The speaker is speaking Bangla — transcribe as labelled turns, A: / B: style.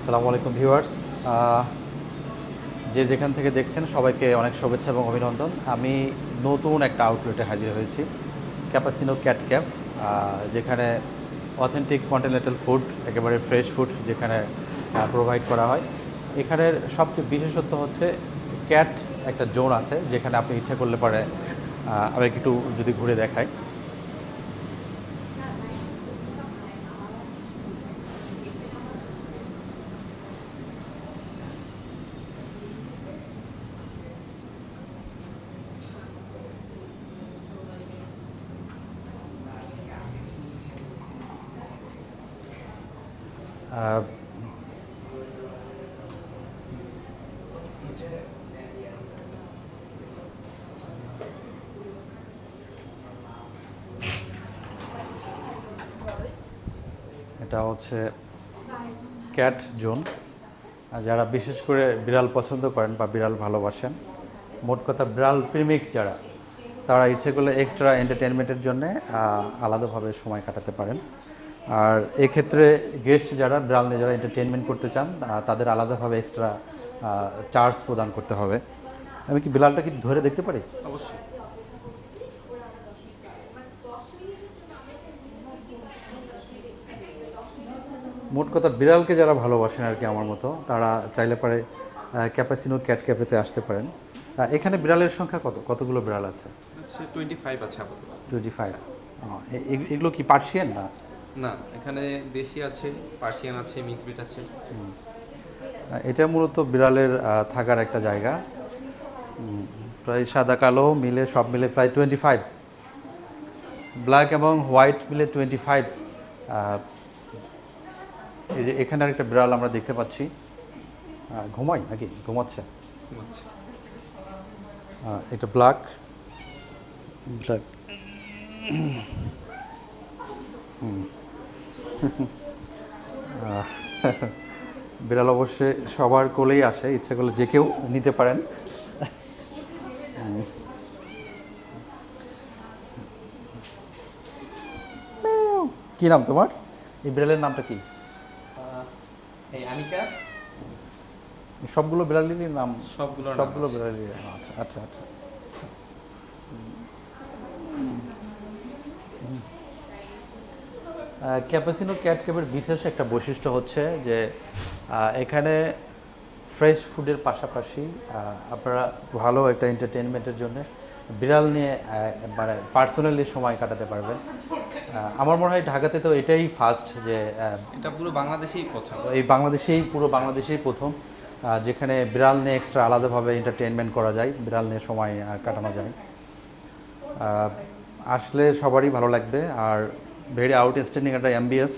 A: আসসালামু আলাইকুম ভিউয়ার্স, যে যেখান থেকে দেখছেন সবাইকে অনেক শুভেচ্ছা এবং অভিনন্দন। আমি নতুন একটা আউটলেটে হাজির হয়েছি, ক্যাপাসিনো ক্যাট ক্যাফ, যেখানে অথেন্টিক কন্টিনেন্টাল ফুড, একেবারে ফ্রেশ ফুড যেখানে প্রোভাইড করা হয়। এখানের সবচেয়ে বিশেষত্ব হচ্ছে ক্যাট একটা জোন আছে, যেখানে আপনি ইচ্ছা করলে পারে আমি একটু যদি ঘুরে দেখাই। আহ, এটা হচ্ছে ক্যাট জোন। যারা বিশেষ করে বিড়াল পছন্দ করেন বা বিড়াল ভালোবাসেন, মোট কথা বিড়াল প্রেমিক যারা, তারা ইচ্ছে করলে এক্সট্রা এন্টারটেনমেন্টের জন্য আলাদাভাবে সময় কাটাতে পারেন। আর এক্ষেত্রে গেস্ট যারা বিড়াল নিয়ে যারা এন্টারটেনমেন্ট করতে চান, তাদের আলাদাভাবে এক্সট্রা চার্জ প্রদান করতে হবে। আমি কি বিড়ালটা কি ধরে দেখতে পারি?
B: অবশ্যই।
A: মোট কথা বিড়ালকে যারা ভালোবাসেন আর কি আমার মতো, তারা চাইলে পারে ক্যাপাসিনো ক্যাট ক্যাফেতে আসতে পারেন। এখানে বিড়ালের সংখ্যা কতগুলো বিড়াল আছে?
B: হচ্ছে 25 আছে আপাতত।
A: 25। এগুলো কি পার্সিয়ান না?
B: না, এখানে দেশি আছে, পার্সিয়ান আছে, মিক্স ব্রিড আছে।
A: এটা মূলত বিড়ালের থাকার একটা জায়গা। প্রায় সাদা কালো মিলে, সব মিলে প্রায় 25। ব্ল্যাক এবং হোয়াইট মিলে 25। এই যে এখানে একটা বিড়াল আমরা দেখতে পাচ্ছি, ঘুমাই নাকি ঘুমাচ্ছে?
B: ঘুমাচ্ছে।
A: এটা ব্ল্যাক ব্ল্যাক বিড়াল অবশ্যই সবার কোলেই আসে, ইচ্ছে করলে যে কেউ নিতে পারেন। কি নাম তোমার? এই বিড়ালের নামটা কি?
B: এই আনিকা
A: সবগুলো বিড়ালেরই নাম?
B: সবগুলোর নাম
A: সবগুলো
B: আছে।
A: বিড়ালেরই নাম। আচ্ছা আচ্ছা আচ্ছা। ক্যাপাসিনো ক্যাট ক্যাফের বিশেষ একটা বৈশিষ্ট্য হচ্ছে যে এখানে ফ্রেশ ফুডের পাশাপাশি আপনারা ভালো একটা এন্টারটেনমেন্টের জন্য বিড়াল নিয়ে মানে পার্সোনালি সময় কাটাতে পারবেন। আমার মনে হয় ঢাকাতে তো এটাই ফার্স্ট, যে
B: এটা পুরো বাংলাদেশেই পছন্দ।
A: এই বাংলাদেশেই, পুরো বাংলাদেশেই প্রথম, যেখানে বিড়াল নিয়ে এক্সট্রা আলাদাভাবে এন্টারটেনমেন্ট করা যায়, বিড়াল নিয়ে সময় কাটানো যায়। আসলে সবারই ভালো লাগবে। আর ভেরি আউটস্ট্যান্ডিং একটা অ্যাম্বিয়েন্স,